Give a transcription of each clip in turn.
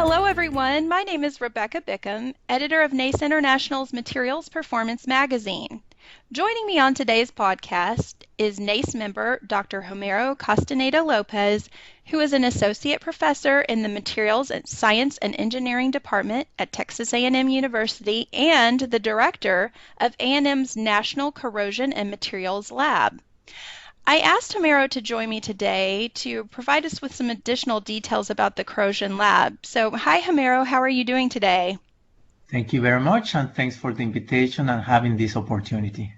Hello, everyone. My name is Rebecca Bickham, editor of NACE International's Materials Performance magazine. Joining me on today's podcast is NACE member Dr. Homero Castaneda Lopez, who is an associate professor in the Materials Science and Engineering Department at Texas A&M University and the director of A&M's National Corrosion and Materials Lab. I asked Homero to join me today to provide us with some additional details about the Corrosion Lab. So, hi Homero, how are you doing today? Thank you very much, and thanks for the invitation and having this opportunity.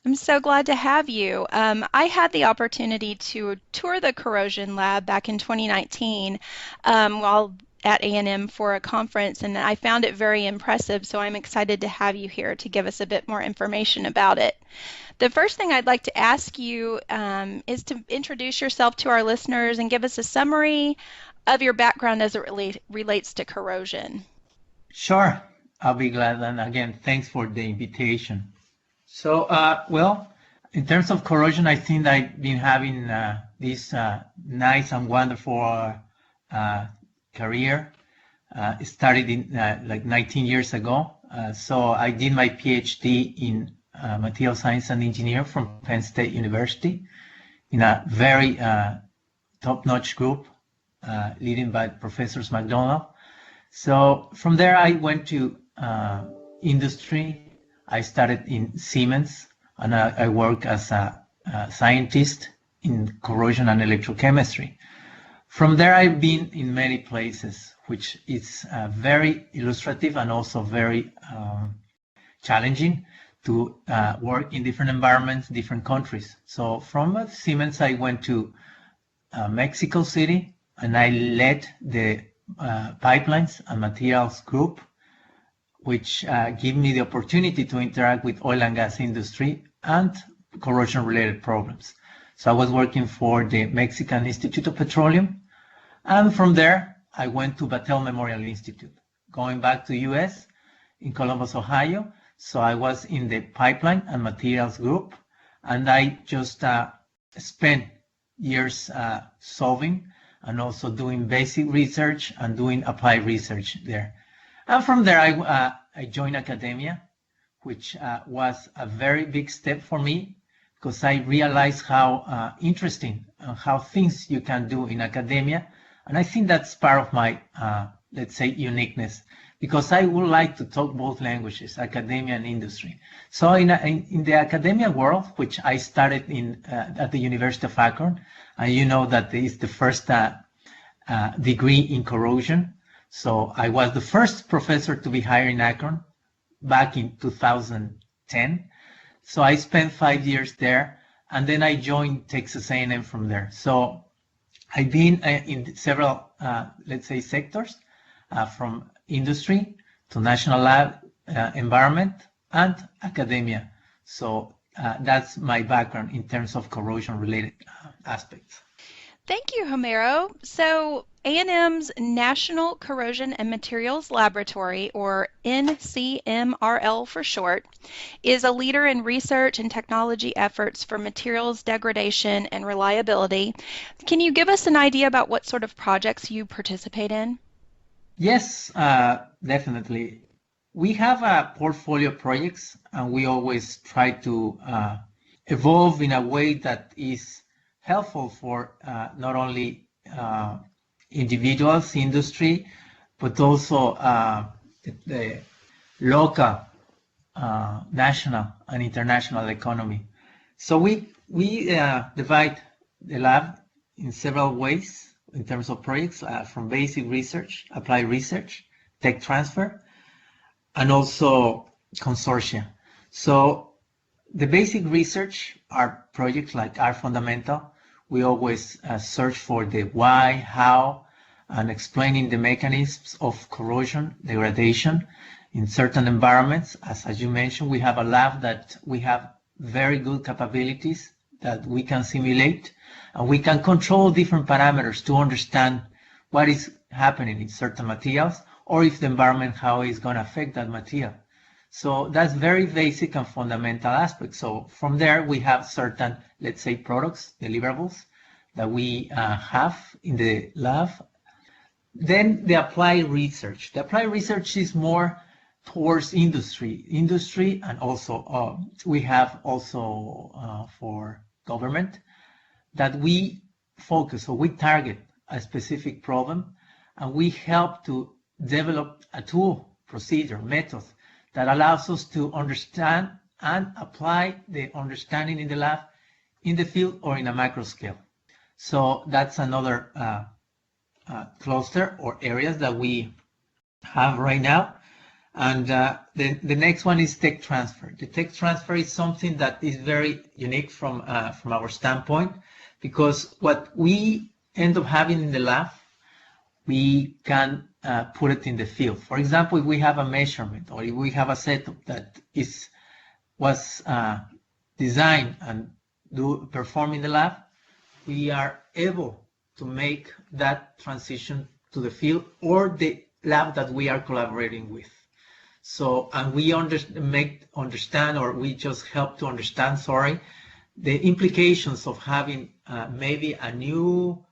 I'm so glad to have you. I had the opportunity to tour the Corrosion Lab back in 2019 while at A&M for a conference, and I found it very impressive, so I'm excited to have you here to give us a bit more information about it. The first thing I'd like to ask you is to introduce yourself to our listeners and give us a summary of your background as it relates to corrosion. Sure, I'll be glad. And again, thanks for the invitation. So, well, in terms of corrosion, I think I've been having this nice and wonderful career. It started in like 19 years ago. So I did my PhD in Material Science and Engineering from Penn State University in a very top-notch group led by Professors McDonald. So from there I went to industry. I started in Siemens, and I work as a scientist in corrosion and electrochemistry. From there I've been in many places, which is very illustrative and also very challenging to work in different environments, different countries. So from Siemens, I went to Mexico City, and I led the pipelines and materials group, which gave me the opportunity to interact with oil and gas industry and corrosion-related problems. So I was working for the Mexican Institute of Petroleum, and from there, I went to Battelle Memorial Institute, going back to US in Columbus, Ohio. So I was in the pipeline and materials group, and I just spent years solving and also doing basic research and doing applied research there. And from there, I joined academia, which was a very big step for me because I realized how interesting and how things you can do in academia. And I think that's part of my, let's say, uniqueness, because I would like to talk both languages, academia and industry. So in the academia world, which I started in at the University of Akron, and you know that it's the first degree in corrosion. So I was the first professor to be hired in Akron back in 2010. So I spent 5 years there, and then I joined Texas A&M from there. So I've been in several, let's say, sectors, from industry to national lab environment and academia. So that's my background in terms of corrosion-related aspects. Thank you, Homero. So A&M's National Corrosion and Materials Laboratory, or NCMRL for short, is a leader in research and technology efforts for materials degradation and reliability. Can you give us an idea about what sort of projects you participate in? Yes, definitely. We have a portfolio of projects, and we always try to evolve in a way that is helpful for not only individuals, industry, but also the local, national, and international economy. So we divide the lab in several ways in terms of projects, from basic research, applied research, tech transfer, and also consortia. So the basic research are projects like are fundamental. We always search for the why, how, and explaining the mechanisms of corrosion, degradation in certain environments. As you mentioned, we have a lab that we have very good capabilities that we can simulate, and we can control different parameters to understand what is happening in certain materials, or if the environment, how it's going to affect that material. So that's very basic and fundamental aspect. So from there, we have certain, let's say, products, deliverables that we have in the lab Then the applied research. The applied research is more towards industry, and also we have also for government, that we focus or we target a specific problem, and we help to develop a tool, procedure, method that allows us to understand and apply the understanding in the lab, in the field, or in a macro scale. So that's another cluster or areas that we have right now. And the next one is tech transfer. The tech transfer is something that is very unique from our standpoint, because what we end up having in the lab, we can put it in the field. For example, if we have a measurement or if we have a setup that was designed and perform in the lab, we are able to make that transition to the field or the lab that we are collaborating with. So, and we understand, or we just help to understand, the implications of having maybe a new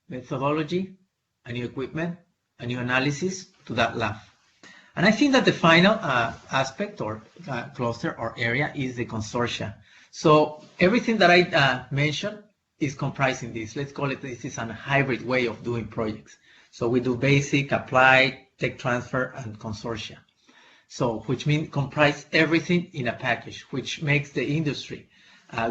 methodology, a new equipment, a new analysis to that lab. And I think that the final aspect or cluster or area is the consortia. So everything that I mentioned is comprising this. Let's call it, this is a hybrid way of doing projects. So we do basic, applied, tech transfer, and consortia. So, which means comprise everything in a package, which makes the industry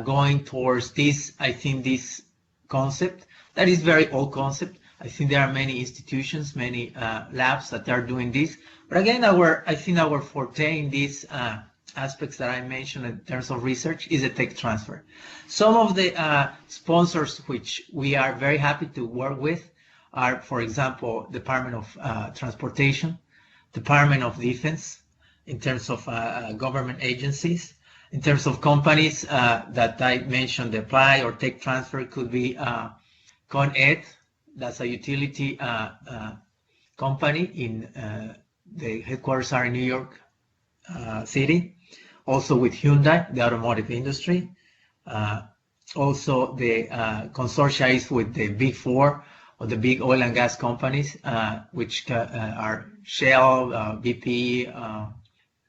going towards this, I think, this concept. That is very old concept. I think there are many institutions, many labs that are doing this. But again, I think our forte in these aspects that I mentioned in terms of research is a tech transfer. Some of the sponsors which we are very happy to work with are, for example, Department of Transportation, Department of Defense, in terms of government agencies. In terms of companies that I mentioned, the apply or tech transfer could be Con Ed, that's a utility company in the headquarters are in New York City. Also with Hyundai, the automotive industry. Also the consortia is with the big four or the big oil and gas companies, which are Shell, BP,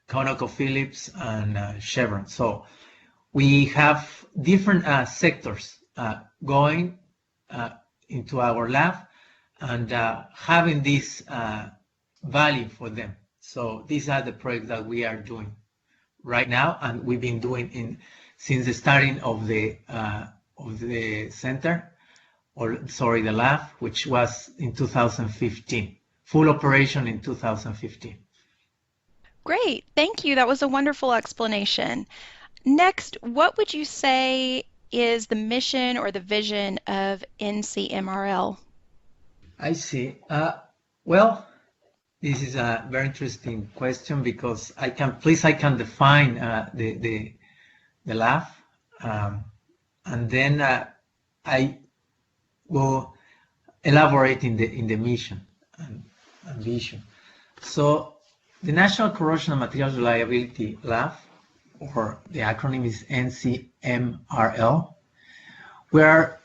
ConocoPhillips, and Chevron. So we have different sectors going into our lab and having this value for them. So these are the projects that we are doing right now, and we've been doing since the starting of the center, the lab, which was in 2015, full operation in 2015. Great, thank you. That was a wonderful explanation. Next, what would you say is the mission or the vision of NCMRL? I see. Well, this is a very interesting question, because I can define the lab, and then I will elaborate in the mission and vision. So the National Corrosion and Materials Reliability Lab, or the acronym is NCMRL, we are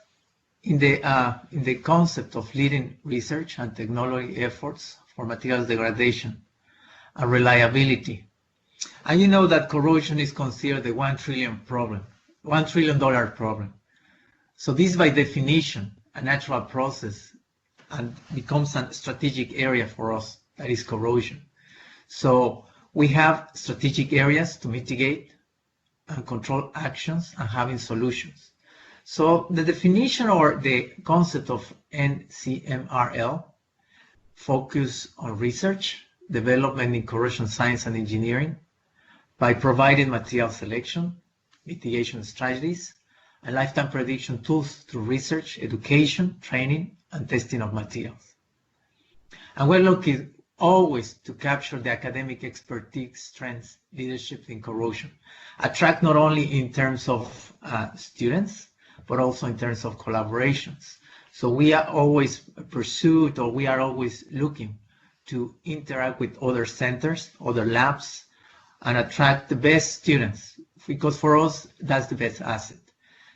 in the concept of leading research and technology efforts for materials degradation and reliability. And you know that corrosion is considered the $1 trillion problem. So this, by definition, a natural process, and becomes a strategic area for us, that is corrosion. So we have strategic areas to mitigate and control actions and having solutions. So the definition or the concept of NCMRL focus on research, development in corrosion science and engineering by providing material selection, mitigation strategies, and lifetime prediction tools through research, education, training, and testing of materials. And we're looking always to capture the academic expertise, strengths, leadership in corrosion, attract not only in terms of students, but also in terms of collaborations. So we are always pursued, or we are always looking to interact with other centers, other labs, and attract the best students, because for us, that's the best asset.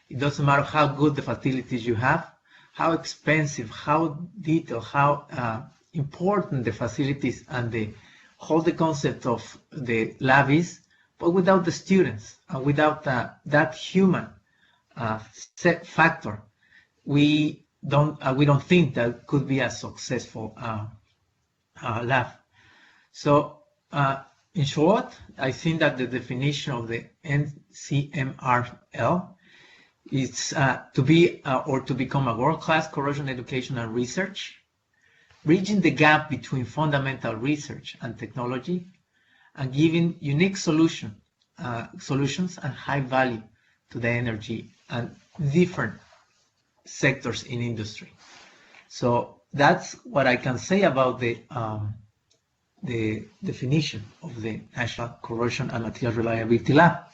It doesn't matter how good the facilities you have, how expensive, how detailed, how important the facilities and the whole concept of the lab is, but without the students and without that human factor, we don't think that could be a successful lab. So in short, I think that the definition of the NCMRL is to be or to become a world-class corrosion education and research, bridging the gap between fundamental research and technology, and giving unique solutions and high value to the energy and different sectors in industry. So that's what I can say about the definition of the National Corrosion and Materials Reliability Lab.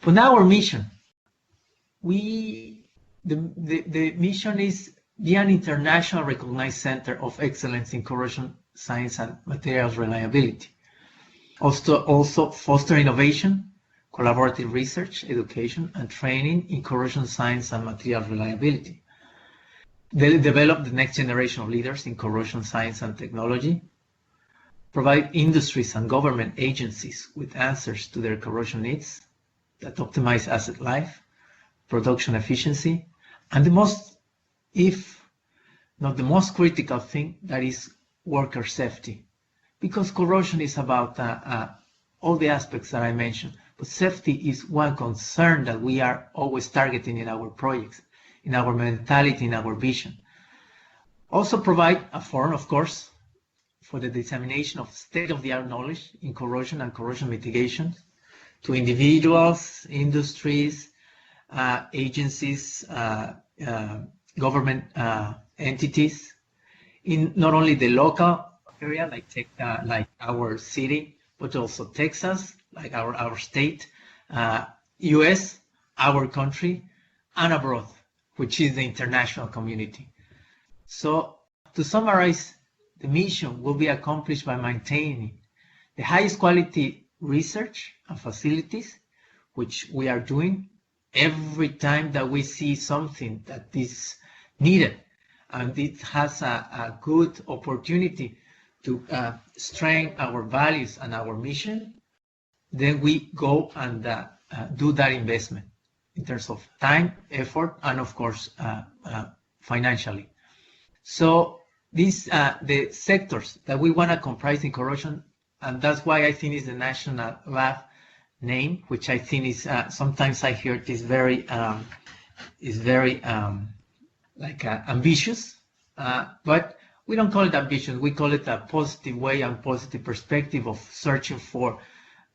For now, our mission, the mission is be an international recognized center of excellence in corrosion science and materials reliability. Also foster innovation, collaborative research, education, and training in corrosion science and materials reliability. They develop the next generation of leaders in corrosion science and technology, provide industries and government agencies with answers to their corrosion needs that optimize asset life, production efficiency, and the most, if not the most critical thing, that is worker safety. Because corrosion is about all the aspects that I mentioned, but safety is one concern that we are always targeting in our projects, in our mentality, in our vision. Also provide a forum, of course, for the dissemination of state-of-the-art knowledge in corrosion and corrosion mitigation to individuals, industries, agencies, government entities in not only the local area like our city, but also Texas, like our state, US, our country, and abroad, which is the international community. So to summarize, the mission will be accomplished by maintaining the highest quality research and facilities, which we are doing every time that we see something that is needed, and it has a good opportunity to strengthen our values and our mission, then we go and do that investment in terms of time, effort, and of course financially. So these the sectors that we want to comprise in corrosion, and that's why I think is the national lab name, which I think is sometimes I hear it is very ambitious, but we don't call it ambition. We call it a positive way and positive perspective of searching for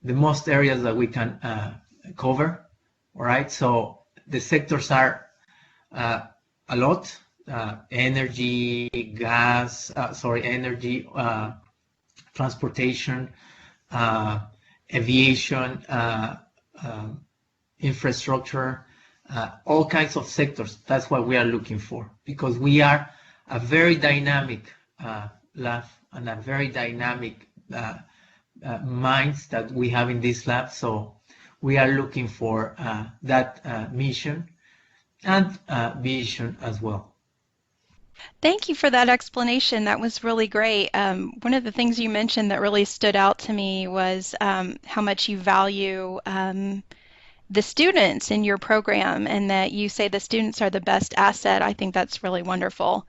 the most areas that we can cover. All right, so the sectors are a lot: energy, gas, energy, transportation, aviation, infrastructure, all kinds of sectors. That's what we are looking for, because we are a very dynamic lab and a very dynamic minds that we have in this lab. So we are looking for that mission and vision as well. Thank you for that explanation. That was really great. One of the things you mentioned that really stood out to me was how much you value the students in your program, and that you say the students are the best asset. I think that's really wonderful.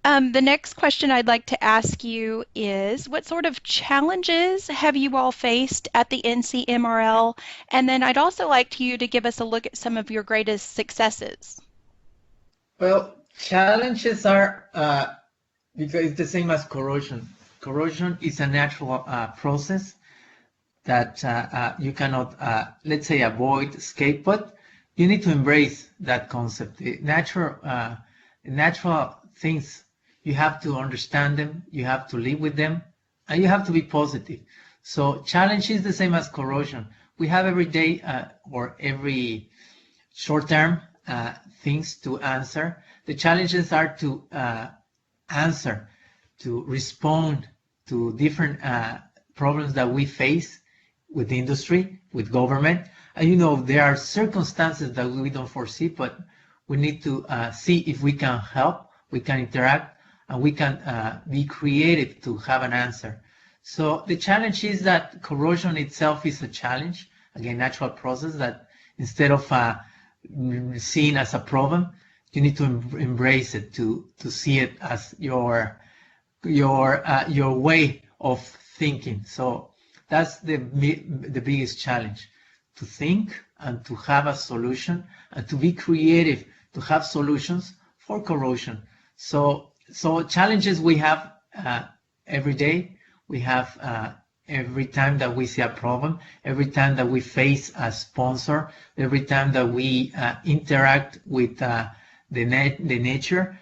The next question I'd like to ask you is, what sort of challenges have you all faced at the NCMRL? And then I'd also like you to give us a look at some of your greatest successes. Well, challenges are because it's the same as corrosion. Corrosion is a natural process that you cannot, let's say, avoid, escape, but you need to embrace that concept. The natural things, you have to understand them, you have to live with them, and you have to be positive. So challenge is the same as corrosion. We have every day or every short term things to answer. The challenges are to answer, to respond to different problems that we face with industry, with government. And there are circumstances that we don't foresee, but We need to see if we can help, we can interact, and we can be creative to have an answer. So the challenge is that corrosion itself is a challenge, again, natural process that instead of seen as a problem, you need to embrace it, to see it as your way of thinking. So that's the biggest challenge, to think and to have a solution and to be creative, to have solutions for corrosion. So challenges we have every day. We have every time that we see a problem, every time that we face a sponsor, every time that we interact with the nature.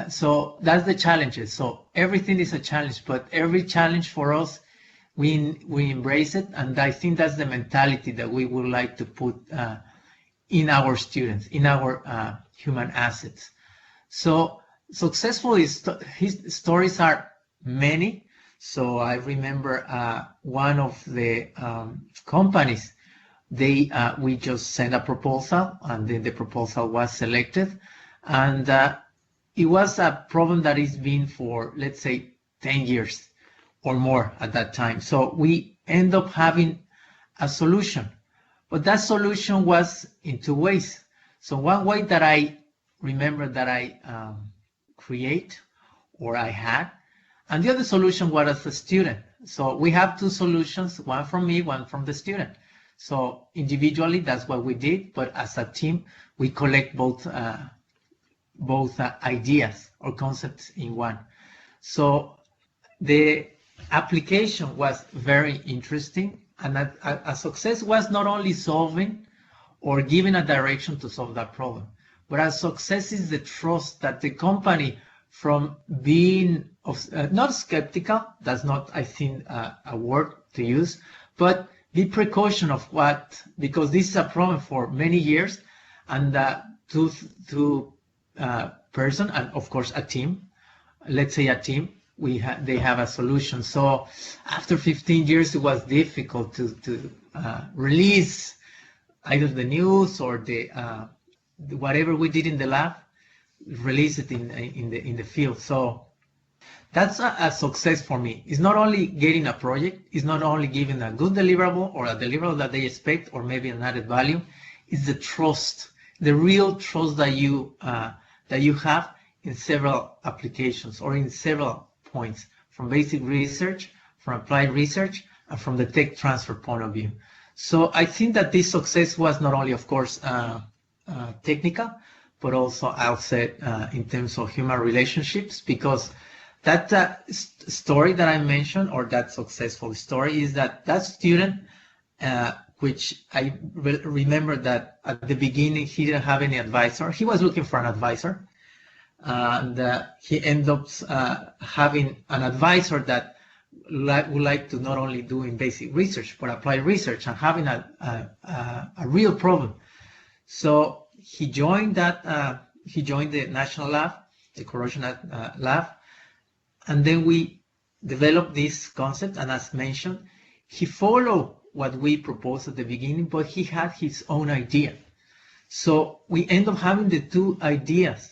So that's the challenges. So everything is a challenge, but every challenge for us, we embrace it, and I think that's the mentality that we would like to put in our students, in our human assets. So successful stories are many. So I remember one of the companies, we just sent a proposal, and then the proposal was selected, and it was a problem that has been for, let's say, 10 years or more at that time. So we end up having a solution, but that solution was in two ways. So one way that I remember that I create, or I had, and the other solution was as a student. So we have two solutions, one from me, one from the student. So individually, that's what we did, but as a team, we collect both ideas or concepts in one. So the application was very interesting, and a success was not only solving or giving a direction to solve that problem, but a success is the trust that the company, from being not skeptical, that's not, I think, a word to use, but be precaution of what, because this is a problem for many years, and two person, and of course a team, let's say a team, they have a solution. So after 15 years, it was difficult to release either the news or the whatever we did in the lab, release it in the field. So that's a success for me. It's not only getting a project, it's not only giving a good deliverable or a deliverable that they expect, or maybe an added value. It's the trust, the real trust that you have in several applications or in several points, from basic research, from applied research, and from the tech transfer point of view. So I think that this success was not only, of course, technical, but also, I'll say, in terms of human relationships, because that story that I mentioned, or that successful story, is that student, which I remember that at the beginning he didn't have any advisor. He was looking for an advisor, and he ended up having an advisor that would like to not only do in basic research, but applied research, and having a real problem. So he joined the national lab, the corrosion lab, and then we developed this concept. And as mentioned, he followed what we proposed at the beginning, but he had his own idea. So we end up having the two ideas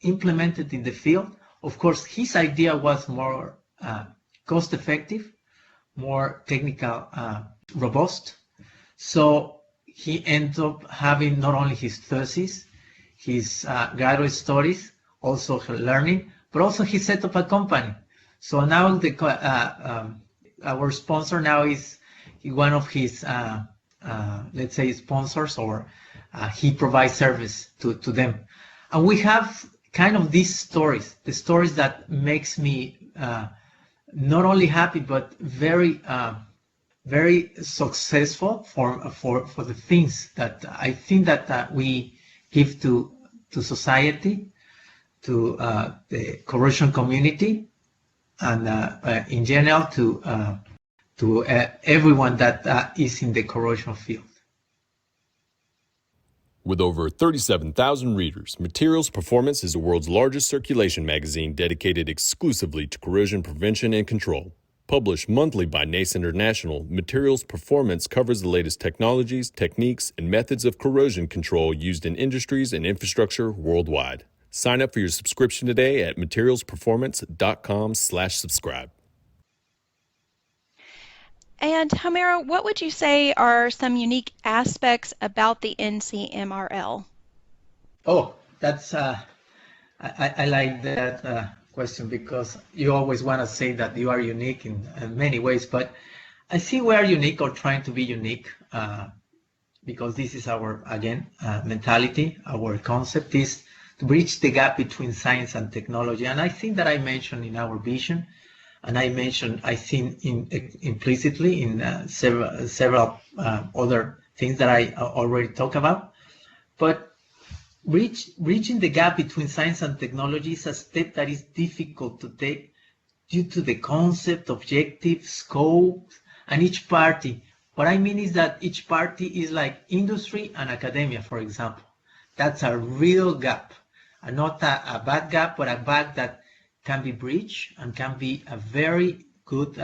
implemented in the field. Of course, his idea was more cost-effective, more technical, robust. So he ended up having not only his thesis, his graduate studies, also her learning, but also he set up a company. So now our sponsor now is one of his, let's say, sponsors, or he provides service to them. And we have kind of these stories, the stories that makes me not only happy, but very successful for the things that I think that we give to society, to the corrosion community, and in general to everyone that is in the corrosion field. With over 37,000 readers, Materials Performance is the world's largest circulation magazine dedicated exclusively to corrosion prevention and control. Published monthly by NACE International, Materials Performance covers the latest technologies, techniques, and methods of corrosion control used in industries and infrastructure worldwide. Sign up for your subscription today at materialsperformance.com/subscribe. And Homero, what would you say are some unique aspects about the NCMRL? Oh, that's I like that question, because you always want to say that you are unique in many ways, but I think we are unique, or trying to be unique, because this is our, again, mentality. Our concept is to bridge the gap between science and technology. And I think that I mentioned in our vision, and I mentioned, I think, implicitly in several other things that I already talked about. But reaching the gap between science and technology is a step that is difficult to take due to the concept, objective, scope, and each party. What I mean is that each party is like industry and academia, for example. That's a real gap, and not a bad gap, but a gap that can be bridged and can be a very good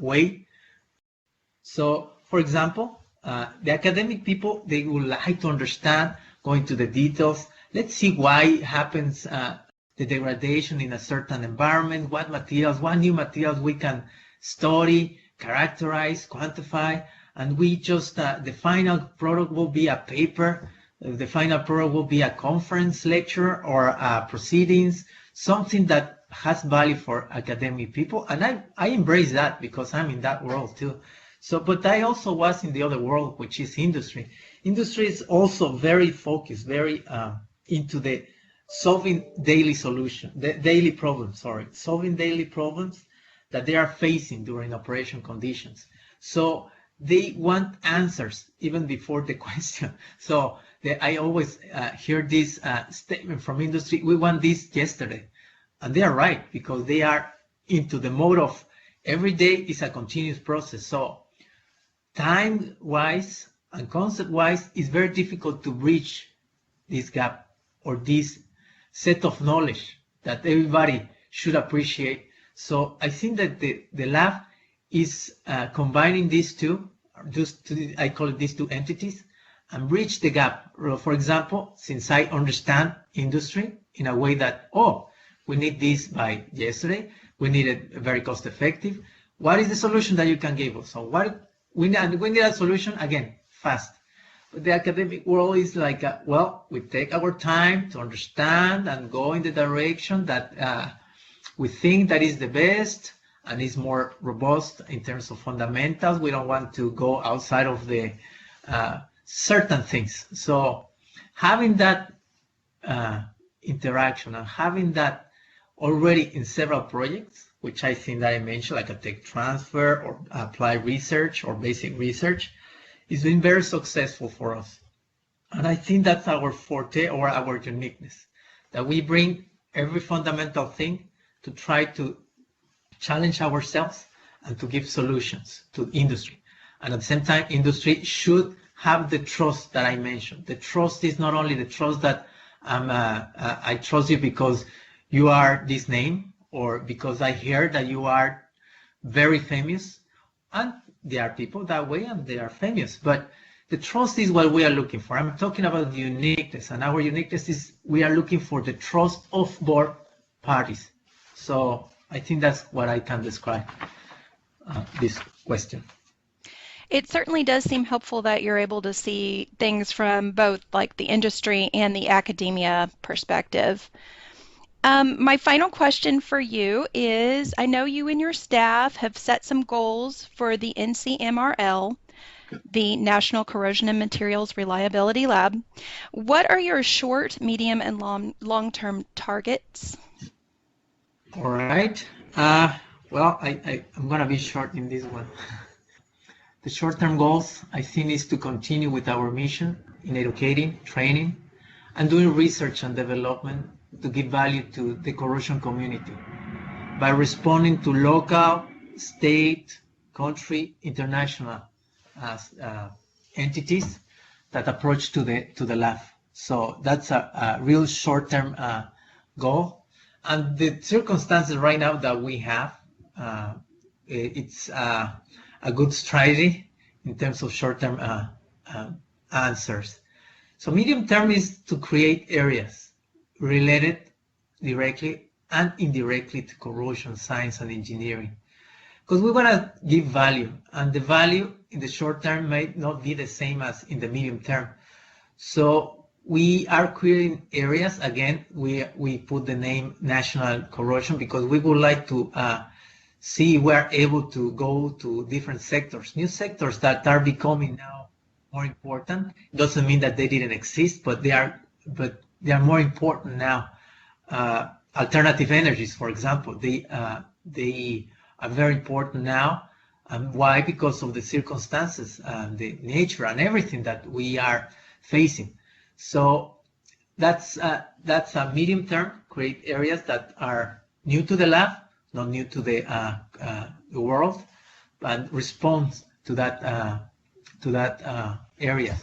way. So, for example, the academic people, they would like to understand, go into the details. Let's see why happens the degradation in a certain environment, what new materials we can study, characterize, quantify, and we just, the final product will be a paper, the final product will be a conference lecture or proceedings, something that has value for academic people. And I embrace that, because I'm in that world too. So, but I also was in the other world, which is industry. Industry is also very focused, very into the solving daily problems that they are facing during operation conditions. So they want answers even before the question. So I always hear this statement from industry: we want this yesterday. And they are right, because they are into the mode of every day is a continuous process. So time-wise and concept-wise, it's very difficult to bridge this gap, or this set of knowledge that everybody should appreciate. So I think that the lab is combining these two, I call it these two entities, and bridge the gap. For example, since I understand industry in a way that, we need this by yesterday, we need it very cost effective. What is the solution that you can give us? So we need a solution, again, fast. But the academic world is like, we take our time to understand and go in the direction that we think that is the best and is more robust in terms of fundamentals. We don't want to go outside of the certain things. So having that interaction and having that already in several projects, which I think that I mentioned, like a tech transfer or applied research or basic research, it's been very successful for us. And I think that's our forte, or our uniqueness, that we bring every fundamental thing to try to challenge ourselves and to give solutions to industry. And at the same time, industry should have the trust that I mentioned. The trust is not only the trust that I trust you because you are this name, or because I hear that you are very famous. And there are people that way, and they are famous. But the trust is what we are looking for. I'm talking about the uniqueness, and our uniqueness is we are looking for the trust of both parties. So I think that's what I can describe this question. It certainly does seem helpful that you're able to see things from both like the industry and the academia perspective. My final question for you is, I know you and your staff have set some goals for the NCMRL, the National Corrosion and Materials Reliability Lab. What are your short, medium, and long-term targets? All right. Well, I'm going to be short in this one. The short-term goals, I think, is to continue with our mission in educating, training, and doing research and development to give value to the corrosion community by responding to local, state, country, international entities that approach to the lab. So that's a real short-term goal. And the circumstances right now that we have, it's a good strategy in terms of short-term answers. So medium term is to create areas related directly and indirectly to corrosion science and engineering, because we want to give value, and the value in the short term might not be the same as in the medium term. So we are creating areas. Again, we put the name national corrosion because we would like to see we're able to go to different sectors, new sectors that are becoming now more important. It doesn't mean that they didn't exist, but they are more important now. Alternative energies, for example, they are very important now. Why? Because of the circumstances and the nature and everything that we are facing. So that's a medium term, create areas that are new to the lab, not new to the world, and respond to that area.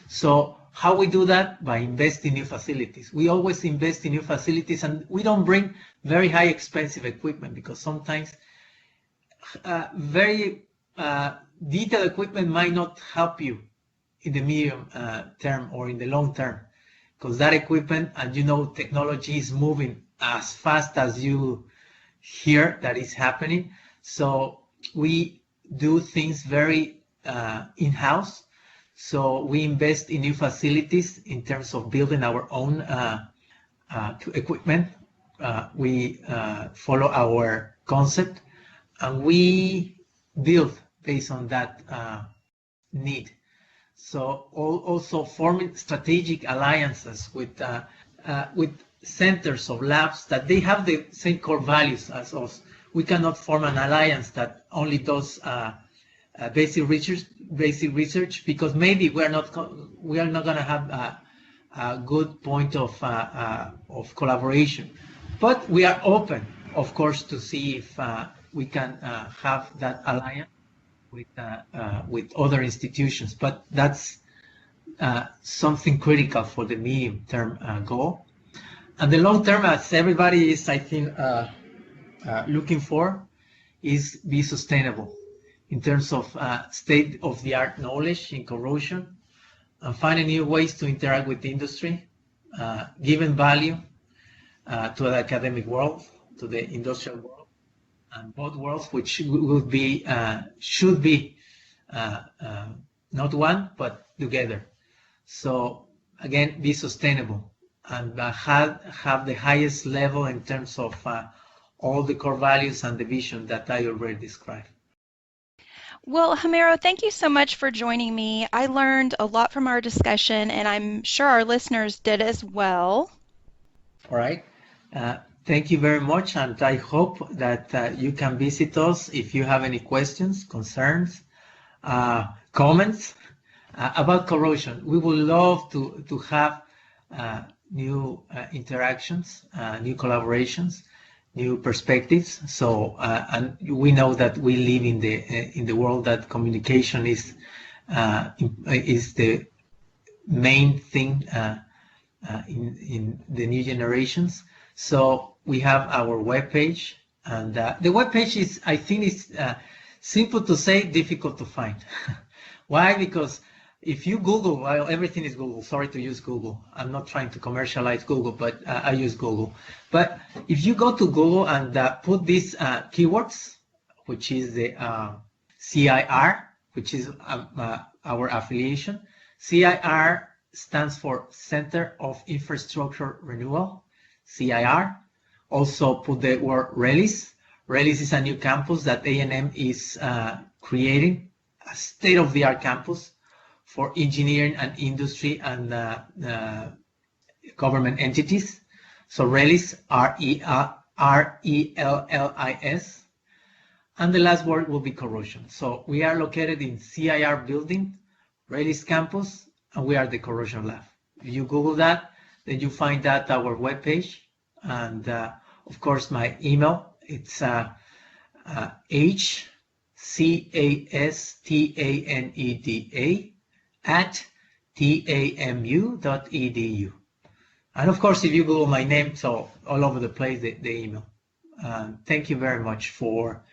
So how we do that? By investing in new facilities. We always invest in new facilities, and we don't bring very high expensive equipment, because sometimes very detailed equipment might not help you in the medium term or in the long term, because that equipment, and technology is moving as fast as you hear that is happening. So we do things very in-house. So we invest in new facilities in terms of building our own equipment. We follow our concept, and we build based on that need. So also forming strategic alliances with centers of labs that they have the same core values as us. We cannot form an alliance that only does basic research, because maybe we are not going to have a good point of collaboration. But we are open, of course, to see if we can have that alliance with other institutions. But that's something critical for the medium-term goal. And the long term, as everybody is, I think, looking for, is be sustainable in terms of state-of-the-art knowledge in corrosion, and finding new ways to interact with the industry, giving value to the academic world, to the industrial world, and both worlds, which would be should be not one but together. So again, be sustainable and have the highest level in terms of all the core values and the vision that I already described. Well, Homero, thank you so much for joining me. I learned a lot from our discussion, and I'm sure our listeners did as well. All right. Thank you very much, and I hope that you can visit us if you have any questions, concerns, comments about corrosion. We would love to have new interactions, new collaborations, new perspectives. So, and we know that we live in the world that communication is the main thing in the new generations. So we have our webpage, and the webpage is, I think, is simple to say, difficult to find. Why? Because if you Google, well, everything is Google. Sorry to use Google. I'm not trying to commercialize Google, but I use Google. But if you go to Google and put these keywords, which is the CIR, which is our affiliation. CIR stands for Center of Infrastructure Renewal, CIR. Also put the word RELIS. RELIS is a new campus that A&M is creating, a state-of-the-art campus for engineering and industry and government entities. So RELIS, R-E-L-L-I-S. And the last word will be corrosion. So we are located in CIR building, RELIS campus, and we are the corrosion lab. If you Google that, then you find that our webpage. And of course, my email, it's hcastaneda@tamu.edu. And of course, if you Google my name, so all over the place, the email. Thank you very much for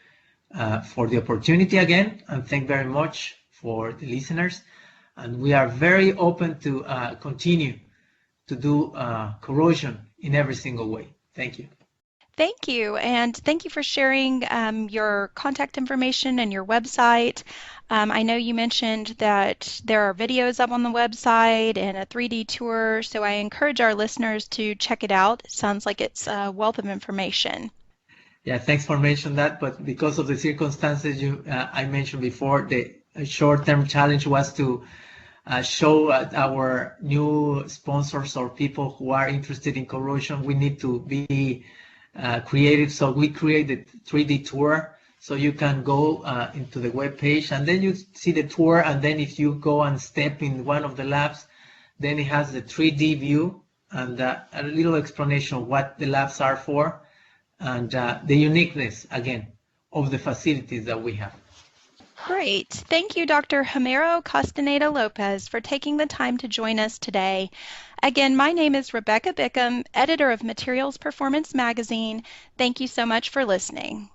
the opportunity again, and thank very much for the listeners. And we are very open to continue to do corrosion in every single way. Thank you. Thank you, and thank you for sharing your contact information and your website. I know you mentioned that there are videos up on the website and a 3D tour, so I encourage our listeners to check it out. It sounds like it's a wealth of information. Yeah, thanks for mentioning that. But because of the circumstances I mentioned before, the short-term challenge was to show our new sponsors or people who are interested in corrosion. We need to be creative, so we created 3D tour. So you can go into the web page, and then you see the tour. And then if you go and step in one of the labs, then it has the 3D view and a little explanation of what the labs are for, and the uniqueness, again, of the facilities that we have. Great. Thank you, Dr. Homero Castaneda Lopez, for taking the time to join us today. Again, my name is Rebecca Bickham, editor of Materials Performance Magazine. Thank you so much for listening.